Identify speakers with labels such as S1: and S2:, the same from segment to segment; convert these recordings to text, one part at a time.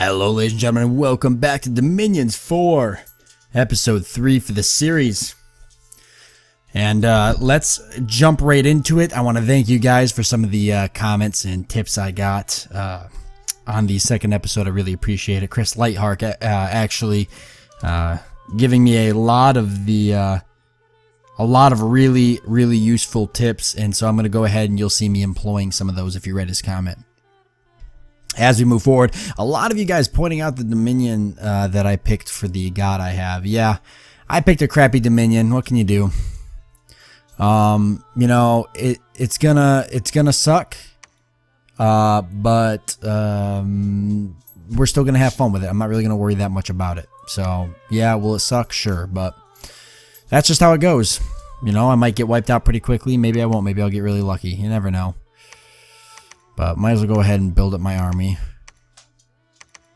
S1: Hello ladies and gentlemen, and welcome back to Dominions 4, episode 3 for the series. And let's jump right into it. I want to thank you guys for some of the comments and tips I got on the second episode. I really appreciate it. Chris Lightheart actually giving me a lot of really useful tips, and so I'm going to go ahead and you'll see me employing some of those if you read his comment. As we move forward, a lot of you guys pointing out the Dominion that I picked for the god I have. Yeah, I picked a crappy Dominion. What can you do? You know, it's gonna suck. But we're still gonna have fun with it. I'm not really gonna worry that much about it. So yeah, will it suck? Sure, but that's just how it goes. You know, I might get wiped out pretty quickly. Maybe I won't. Maybe I'll get really lucky. You never know. But might as well go ahead and build up my army.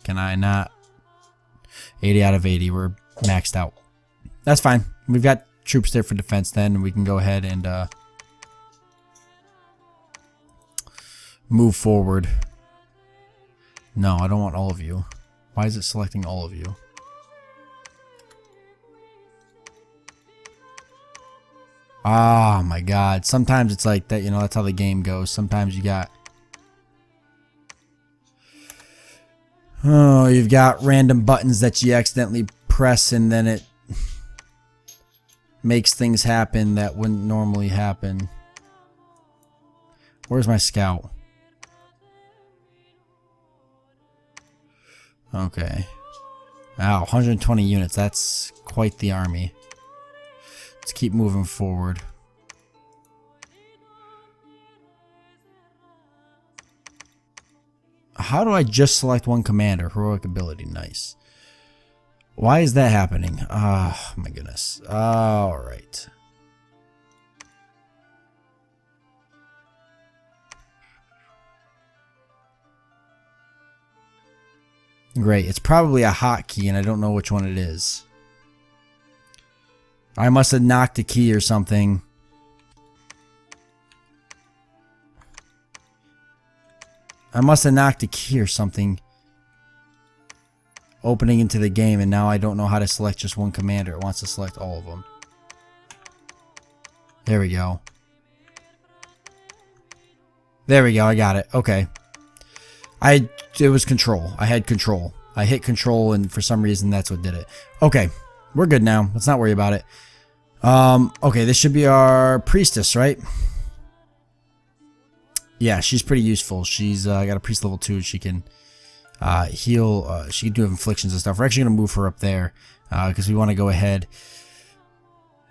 S1: Can I not? 80 out of 80. We're maxed out. That's fine. We've got troops there for defense then, and we can go ahead and move forward. No, I don't want all of you. Why is it selecting all of you? Oh my god. Sometimes it's like that, you know, that's how the game goes. Sometimes you got... Oh, you've got random buttons that you accidentally press and then it makes things happen that wouldn't normally happen. Where's my scout? Okay. Wow, 120 units. That's quite the army. Let's keep moving forward. How do I just select one commander? Heroic ability, nice. Why is that happening? Oh my goodness. Alright. Great, it's probably a hotkey and I don't know which one it is. I must have knocked a key or something. I must have knocked a key or something opening into the game, and now I don't know how to select just one commander. It wants to select all of them. There we go. There we go. I got it. Okay. It was control. I had control. I hit control, and for some reason that's what did it. Okay. We're good now. Let's not worry about it. Okay, this should be our priestess, right? Yeah, she's pretty useful. She's got a priest level 2. She can heal. She can do inflictions and stuff. We're actually going to move her up there because we want to go ahead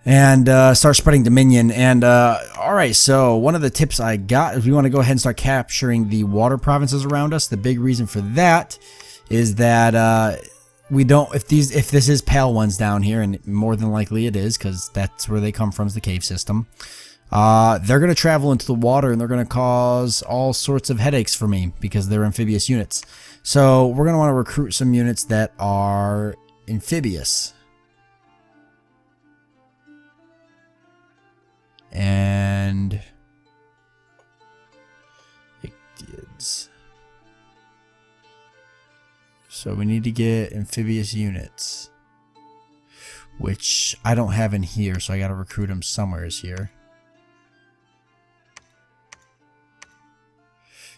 S1: and start spreading Dominion. And alright, so one of the tips I got is we want to go ahead and start capturing the water provinces around us. The big reason for that is that we don't, if this is pale ones down here, and more than likely it is because that's where they come from, is the cave system. They're going to travel into the water and they're going to cause all sorts of headaches for me because they're amphibious units. So we're going to want to recruit some units that are amphibious. And Ictids. So we need to get amphibious units, which I don't have in here, so I got to recruit them somewhere here.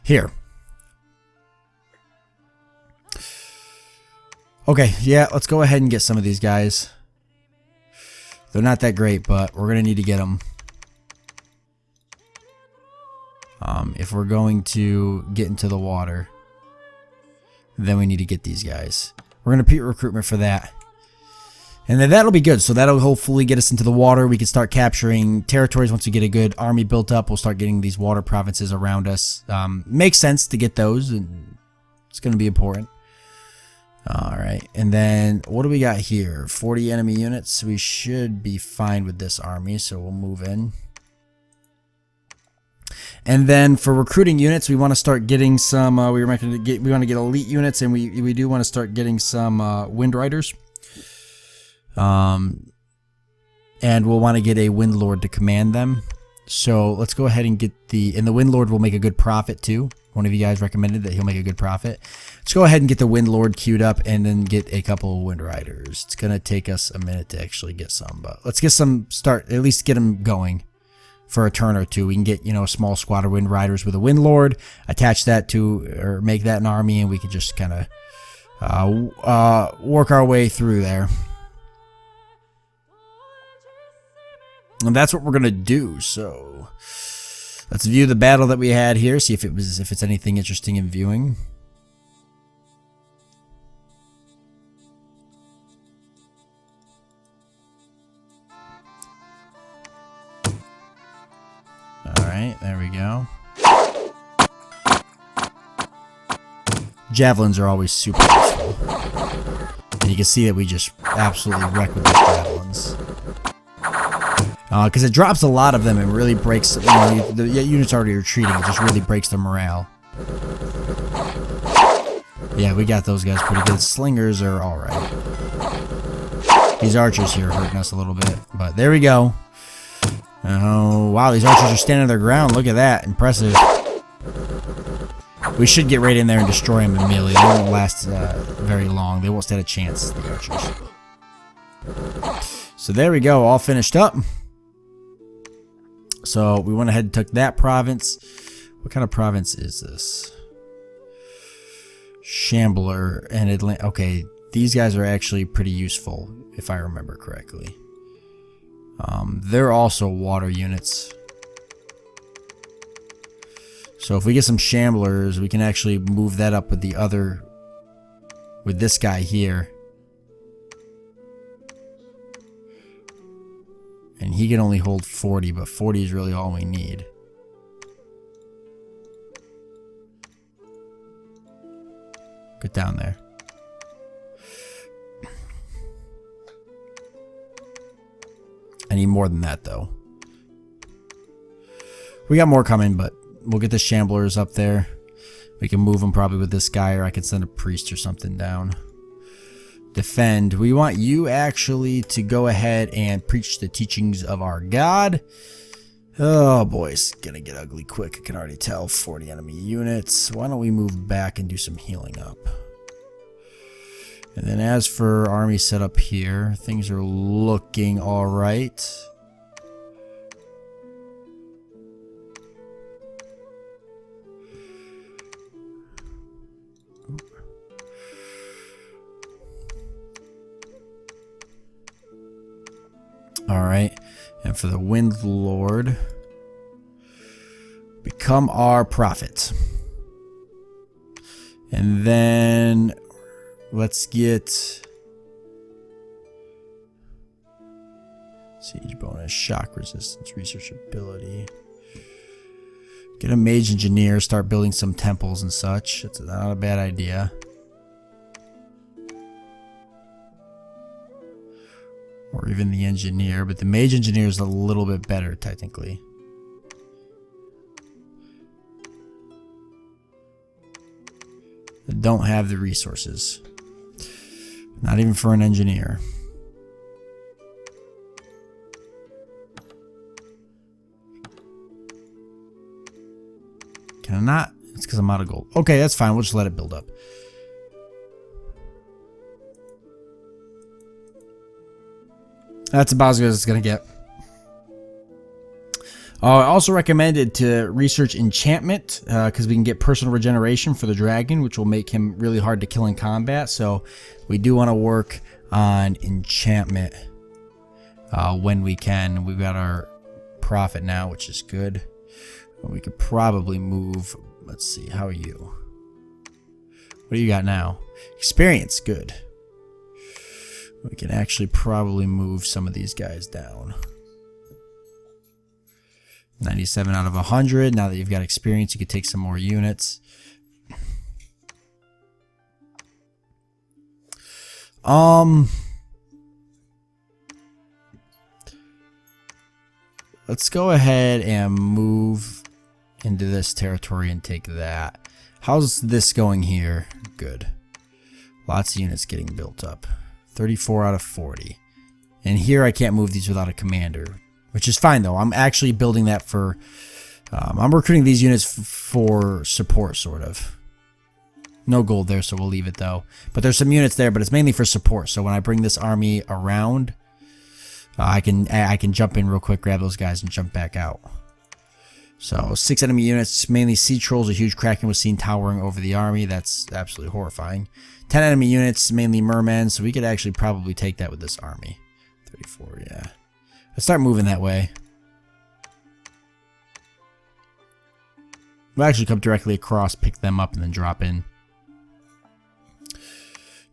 S1: Here. Okay, yeah, let's go ahead and get some of these guys. They're not that great, but we're going to need to get them. If we're going to get into the water, then we need to get these guys. We're going to repeat recruitment for that. And then that'll be good. So that'll hopefully get us into the water. We can start capturing territories once we get a good army built up. We'll start getting these water provinces around us. Makes sense to get those, and it's going to be important. Alright, and then what do we got here? 40 enemy units. We should be fine with this army, so we'll move in. And then for recruiting units, we want to start getting some. We want to get elite units, and we do want to start getting some wind riders. And we'll want to get a wind lord to command them. So let's go ahead and get and the Windlord will make a good profit too. One of you guys recommended that he'll make a good profit. Let's go ahead and get the Windlord queued up and then get a couple of Wind Riders. It's going to take us a minute to actually get some, but let's get some at least get them going for a turn or two. We can get, you know, a small squad of Wind Riders with a Windlord, attach that to, or make that an army, and we can just kind of work our way through there. And that's what we're going to do, so let's view the battle that we had here, see if it's anything interesting in viewing. Alright, there we go. Javelins are always super useful. And you can see that we just absolutely wreck with those javelins. Because it drops a lot of them and really breaks, you know, the units already retreating, it just really breaks their morale. Yeah, we got those guys pretty good. Slingers are alright. These archers here are hurting us a little bit, but there we go. Oh, wow, these archers are standing their ground. Look at that. Impressive. We should get right in there and destroy them immediately. They won't last very long. They won't stand a chance, the archers. So there we go, all finished up. So we went ahead and took that province. What kind of province is this? Shambler and Atlanta. Okay, these guys are actually pretty useful, if I remember correctly. They're also water units. So if we get some Shamblers, we can actually move that up with with this guy here. And he can only hold 40, but 40 is really all we need. Get down there. I need more than that, though. We got more coming, but we'll get the Shamblers up there. We can move them probably with this guy, or I can send a priest or something down. Defend. We want you actually to go ahead and preach the teachings of our God. Oh boy, it's gonna get ugly quick. I can already tell. 40 enemy units. Why don't we move back and do some healing up? And then as for army setup here, things are looking alright. Alright, and for the Windlord, become our prophet. And then let's get siege bonus, shock resistance, research ability. Get a Mage Engineer, start building some temples and such. That's not a bad idea. Or even the Engineer, but the Mage Engineer is a little bit better, technically. They don't have the resources. Not even for an Engineer. Can I not? It's because I'm out of gold. Okay, that's fine. We'll just let it build up. That's about as good as it's going to get. I also recommended to research enchantment because we can get personal regeneration for the dragon, which will make him really hard to kill in combat. So we do want to work on enchantment when we can. We've got our profit now, which is good. We could probably move. Let's see. How are you? What do you got now? Experience. Good. We can actually probably move some of these guys down. 97 out of 100. Now that you've got experience, you can take some more units. Let's go ahead and move into this territory and take that. How's this going here? Good. Lots of units getting built up. 34 out of 40. And here I can't move these without a commander. which is fine though. I'm actually building that for, I'm recruiting these units for support, sort of. No gold there, so we'll leave it though. But there's some units there, but it's mainly for support. So when I bring this army around, I can jump in real quick, grab those guys, and jump back out. So 6 enemy units, mainly sea trolls. A huge kraken was seen towering over the army. That's absolutely horrifying. 10 enemy units, mainly mermen. So we could actually probably take that with this army. 34, yeah. Let's start moving that way. We'll actually come directly across, pick them up, and then drop in.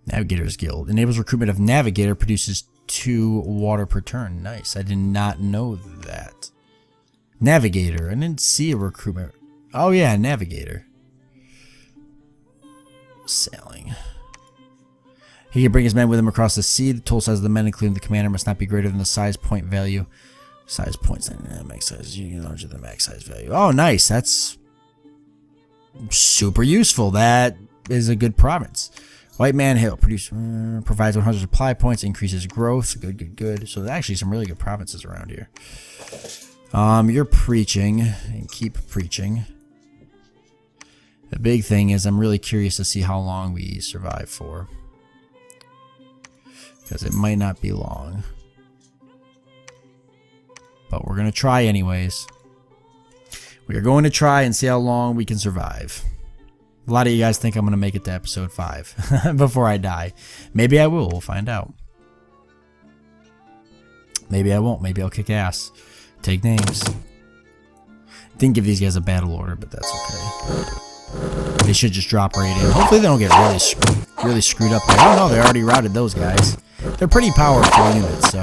S1: Navigator's Guild. Enables recruitment of Navigator. Produces 2 water per turn. Nice. I did not know that. Navigator. I didn't see a recruitment. Oh yeah, Navigator. Sailing. He can bring his men with him across the sea. The total size of the men, including the commander, must not be greater than the size point value. Size points and max size. You can larger than the max size value. Oh, nice. That's super useful. That is a good province. White Man Hill provides 100 supply points, increases growth. Good, good, good. So there's actually some really good provinces around here. You're preaching, and keep preaching. The big thing is I'm really curious to see how long we survive for, because it might not be long. But we're going to try anyways. We are going to try and see how long we can survive. A lot of you guys think I'm going to make it to episode 5 before I die. Maybe I will. We'll find out. Maybe I won't. Maybe I'll kick ass. Take names. Didn't give these guys a battle order, but that's okay. They should just drop right in. Hopefully they don't get really screwed up. I don't know. They already routed those guys. They're pretty powerful units, so...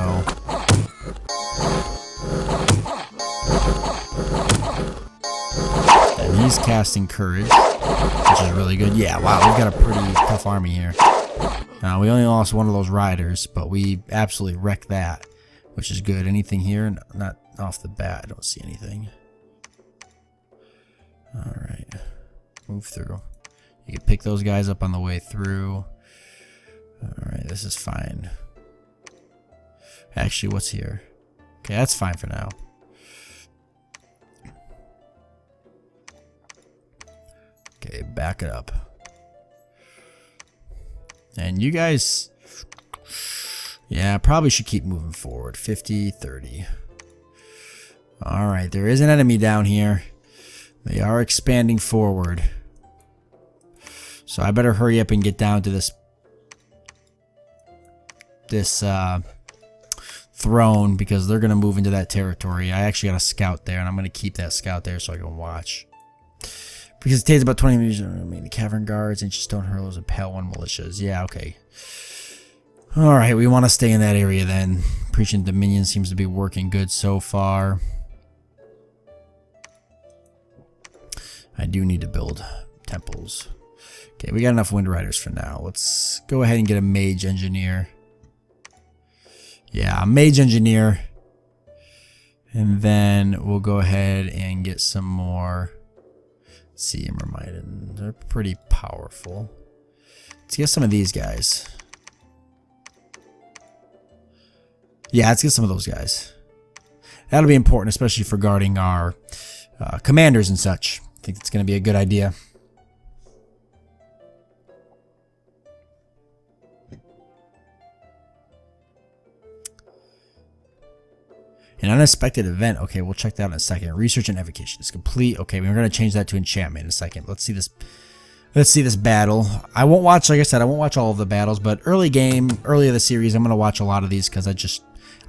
S1: And he's casting Courage, which is really good. Yeah, wow, we've got a pretty tough army here. We only lost one of those riders, but we absolutely wrecked that, which is good. Anything here? No, not off the bat. I don't see anything. Alright. Move through. You can pick those guys up on the way through. Alright, this is fine. Actually, what's here? Okay, that's fine for now. Okay, back it up. And you guys... Yeah, probably should keep moving forward. 50, 30. Alright, there is an enemy down here. They are expanding forward. So I better hurry up and get down to this throne, because they're going to move into that territory. I actually got a scout there, and I'm going to keep that scout there so I can watch. Because it takes about 20 minutes. I mean, the cavern guards, ancient stone hurlers, and pale one militias. Yeah, okay. Alright, we want to stay in that area then. Preaching Dominion seems to be working good so far. I do need to build temples. Okay, we got enough wind riders for now. Let's go ahead and get a Mage Engineer. Yeah, a Mage Engineer. And then we'll go ahead and get some more Myrmidon. They're pretty powerful. Let's get some of these guys. Yeah, let's get some of those guys. That'll be important, especially for guarding our commanders and such. I think it's going to be a good idea. An unexpected event. Okay, we'll check that out in a second. Research and evocation is complete. Okay, we're going to change that to enchantment in a second. Let's see this. Let's see this battle. I won't watch, like I said, I won't watch all of the battles, but early of the series, I'm going to watch a lot of these because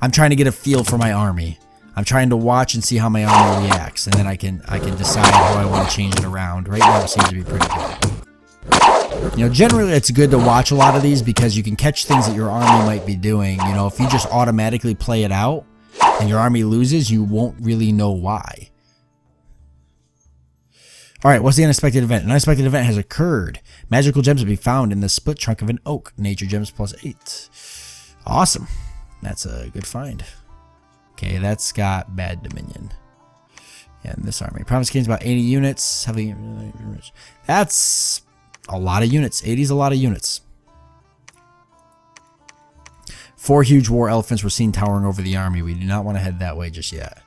S1: I'm trying to get a feel for my army. I'm trying to watch and see how my army reacts, and then I can decide how I want to change it around. Right now, it seems to be pretty good. You know, generally, it's good to watch a lot of these because you can catch things that your army might be doing. You know, if you just automatically play it out and your army loses, you won't really know why. Alright, what's the unexpected event? An unexpected event has occurred. Magical gems will be found in the split trunk of an oak. Nature gems +8. Awesome. That's a good find. Okay, that's got bad dominion. Yeah, in this army. Province gains about 80 units. Heavily. That's a lot of units. 80 is a lot of units. 4 huge war elephants were seen towering over the army. We do not want to head that way just yet.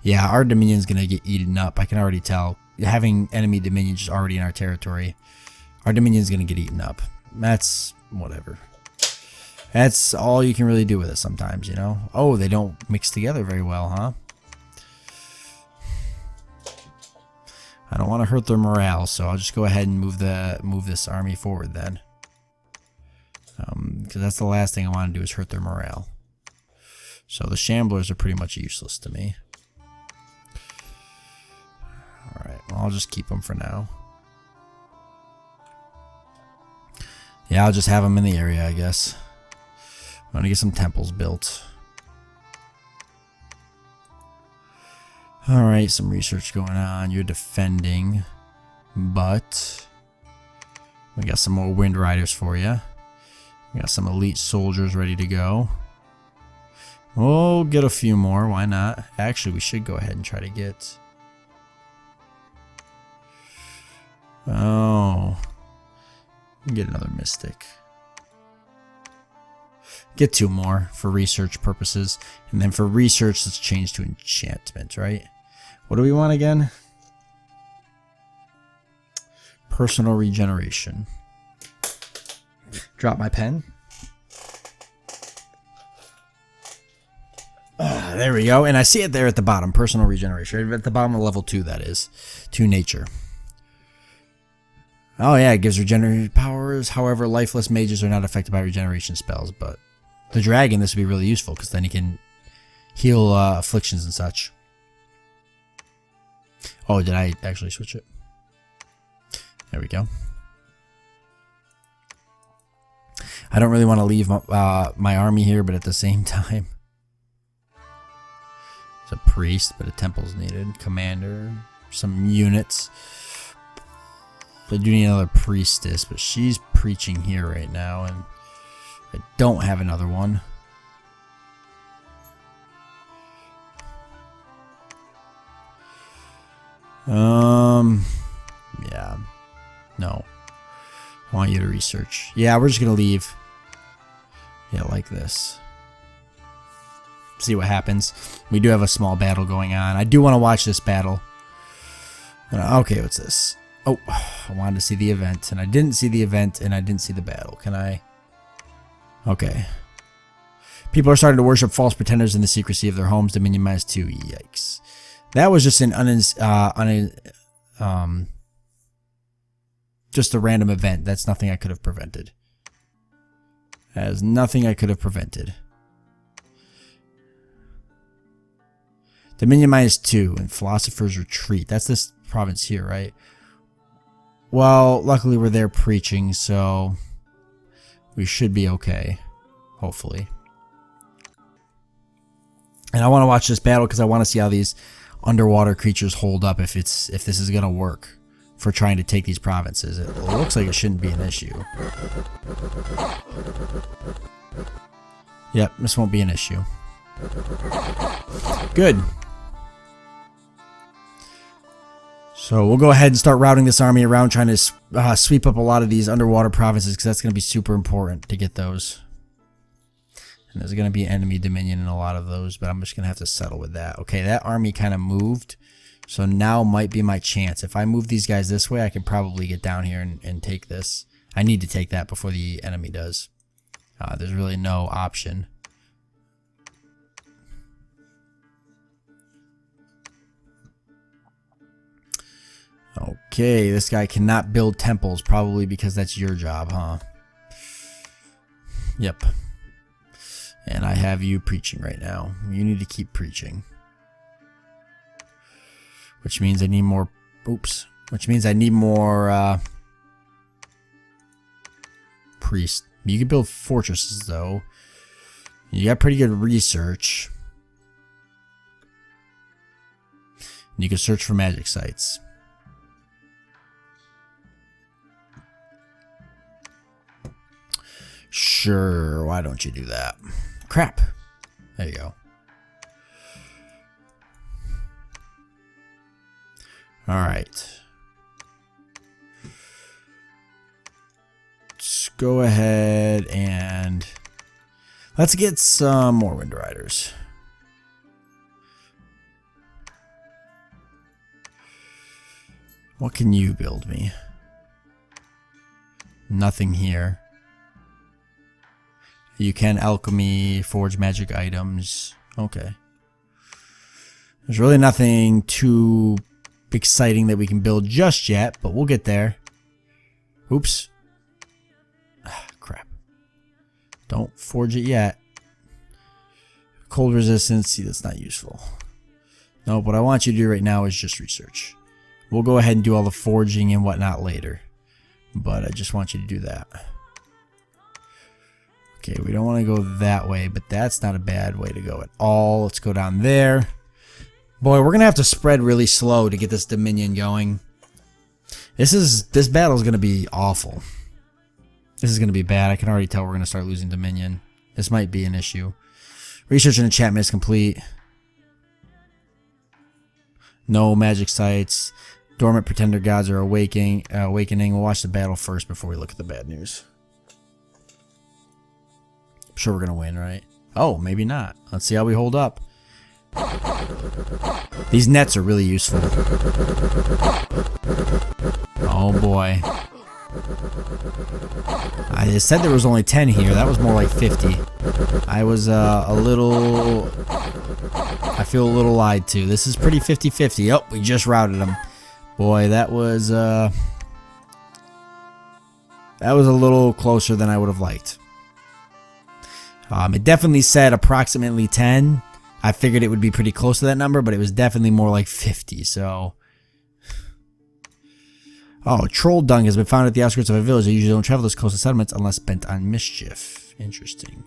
S1: Yeah, our dominion's going to get eaten up. I can already tell. Having enemy dominion just already in our territory, our dominion's going to get eaten up. That's whatever. That's all you can really do with it sometimes, you know? Oh, they don't mix together very well, huh? I don't want to hurt their morale, so I'll just go ahead and move this army forward then. Because that's the last thing I want to do is hurt their morale. So the Shamblers are pretty much useless to me. Alright, well, I'll just keep them for now. Yeah, I'll just have them in the area, I guess. I'm going to get some temples built. Alright, some research going on. You're defending. But we got some more wind riders for you. We got some elite soldiers ready to go. We'll get a few more. Why not? Actually, we should go ahead and try to get... Oh. Get another mystic. Get 2 more for research purposes. And then for research, let's change to enchantment, right? What do we want again? Personal regeneration. Drop my pen. There we go. And I see it there at the bottom. Personal regeneration. Right at the bottom of level 2, that is. 2 nature. Oh yeah, it gives regenerated powers. However, lifeless mages are not affected by regeneration spells. But the dragon, this would be really useful because then he can heal afflictions and such. Oh, did I actually switch it? There we go. I don't really want to leave my army here, but at the same time, it's a priest, but a temple's needed. Commander, some units. I do need another priestess, but she's preaching here right now, and I don't have another one. Yeah. No. I want you to research. Yeah, we're just gonna leave. Yeah, like this. See what happens. We do have a small battle going on. I do want to watch this battle. Okay, what's this? Oh, I wanted to see the event, and I didn't see the event, and I didn't see the battle. Can I? Okay. People are starting to worship false pretenders in the secrecy of their homes. Dominion -2. Yikes. That was just just a random event. That's nothing I could have prevented. That is nothing I could have prevented. Dominion -2 and Philosopher's Retreat. That's this province here, right? Well, luckily we're there preaching, so we should be okay. Hopefully. And I want to watch this battle because I want to see how these underwater creatures hold up if this is gonna work for trying to take these provinces. It looks like it shouldn't be an issue. Yep, this won't be an issue. Good. So we'll go ahead and start routing this army around, trying to sweep up a lot of these underwater provinces because that's going to be super important to get those. And there's going to be enemy dominion in a lot of those, but I'm just going to have to settle with that. Okay, that army kind of moved, so now might be my chance. If I move these guys this way, I can probably get down here and take this. I need to take that before the enemy does. There's really no option. Okay, this guy cannot build temples, probably because that's your job, huh? Yep. And I have you preaching right now. You need to keep preaching. Which means I need more... Oops. Which means I need more priests. You can build fortresses, though. You got pretty good research. And you can search for magic sites. Sure, why don't you do that? Crap. There you go. Alright. Let's go ahead and Let's get some more Wind Riders. What can you build me? Nothing here. You can alchemy, forge magic items. Okay. There's really nothing too exciting that we can build just yet, but we'll get there. Oops. Ah, crap. Don't forge it yet. Cold resistance. See, that's not useful. No, what I want you to do right now is just research. We'll go ahead and do all the forging and whatnot later. But I just want you to do that. Okay, we don't want to go that way, but that's not a bad way to go at all. Let's go down there. Boy, we're going to have to spread really slow to get this Dominion going. This battle is going to be awful. This is going to be bad. I can already tell we're going to start losing Dominion. This might be an issue. Research and enchantment is complete. No magic sites. Dormant pretender gods are awakening. We'll watch the battle first before we look at the bad news. I'm sure we're going to win, right? Oh, maybe not. Let's see how we hold up. These nets are really useful. Oh boy. I said there was only 10 here. That was more like 50. I was a little... I feel a little lied to. This is pretty 50-50. Oh, we just routed them. Boy, that was a little closer than I would have liked. It definitely said approximately 10. I figured it would be pretty close to that number, but it was definitely more like 50, so... Oh, troll dung has been found at the outskirts of a village. They usually don't travel this close to settlements unless bent on mischief. Interesting.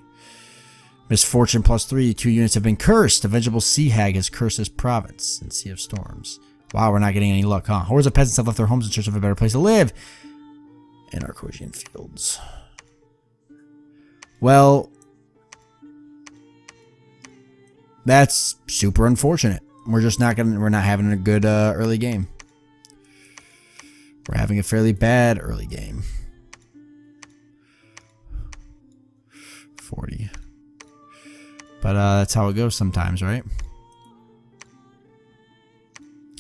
S1: Misfortune +3. 2 units have been cursed. A vengeful sea hag has cursed this province in Sea of Storms. Wow, we're not getting any luck, huh? Hordes of peasants have left their homes in search of a better place to live in Arcosian fields. Well, that's super unfortunate. We're not having a good early game. We're having a fairly bad early game. 40. But that's how it goes sometimes, right?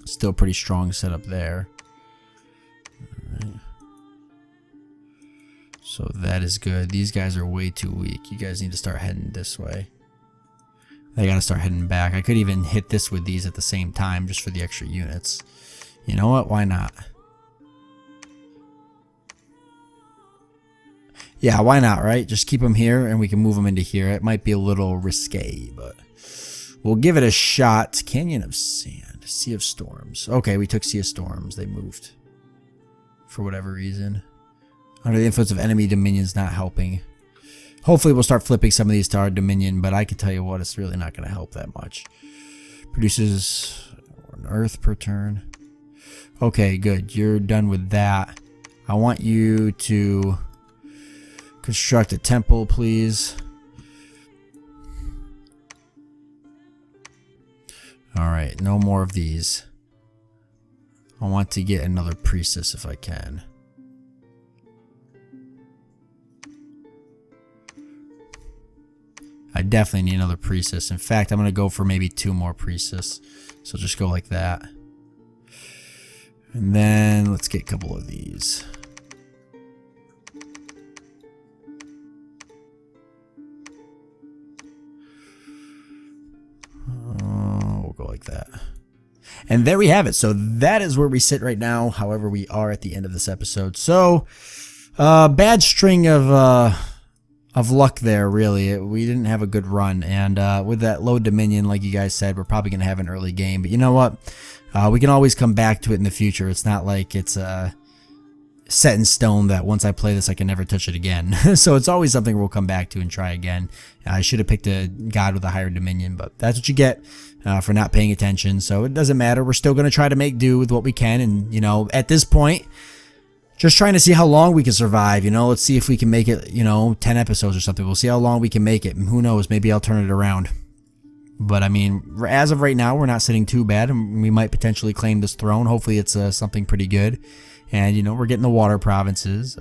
S1: Still pretty strong setup there. Alright. So that is good. These guys are way too weak. You guys need to start heading this way. They gotta start heading back. I could even hit this with these at the same time just for the extra units. You know what? Why not? Yeah, why not, right? Just keep them here and we can move them into here. It might be a little risque, but we'll give it a shot. Canyon of Sand. Sea of Storms. Okay, we took Sea of Storms. They moved. For whatever reason. Under the influence of enemy dominions not helping. Hopefully we'll start flipping some of these to our dominion, but I can tell you what, it's really not going to help that much. Produces an earth per turn. Okay, good. You're done with that. I want you to construct a temple, please. Alright, no more of these. I want to get another priestess if I can. I definitely need another priestess. In fact, I'm going to go for maybe 2 more priestess. So just go like that. And then let's get a couple of these. We'll go like that. And there we have it. So that is where we sit right now. However, we are at the end of this episode. So bad string of luck there, really. We didn't have a good run. And with that low dominion, like you guys said, we're probably going to have an early game. But you know what? We can always come back to it in the future. It's not like it's set in stone that once I play this, I can never touch it again. So it's always something we'll come back to and try again. I should have picked a god with a higher dominion, but that's what you get for not paying attention. So it doesn't matter. We're still going to try to make do with what we can. And, you know, at this point, just trying to see how long we can survive. You know, let's see if we can make it, 10 episodes or something. We'll see how long we can make it. And who knows, maybe I'll turn it around. But, I mean, as of right now, we're not sitting too bad. And we might potentially claim this throne. Hopefully it's something pretty good. And, we're getting the water provinces.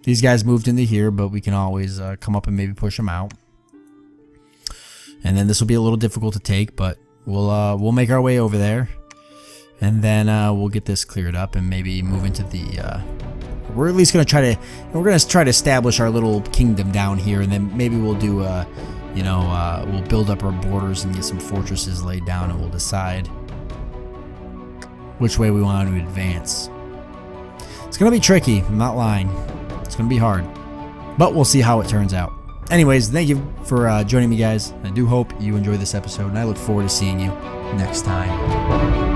S1: These guys moved into here, but we can always come up and maybe push them out. and then this will be a little difficult to take, but we'll make our way over there, and then we'll get this cleared up and maybe move into the. We're at least gonna try to establish our little kingdom down here, and then maybe we'll do we'll build up our borders and get some fortresses laid down, and we'll decide which way we want to advance. It's gonna be tricky, I'm not lying. It's gonna be hard, but we'll see how it turns out. Anyways, thank you for joining me, guys. I do hope you enjoyed this episode, and I look forward to seeing you next time.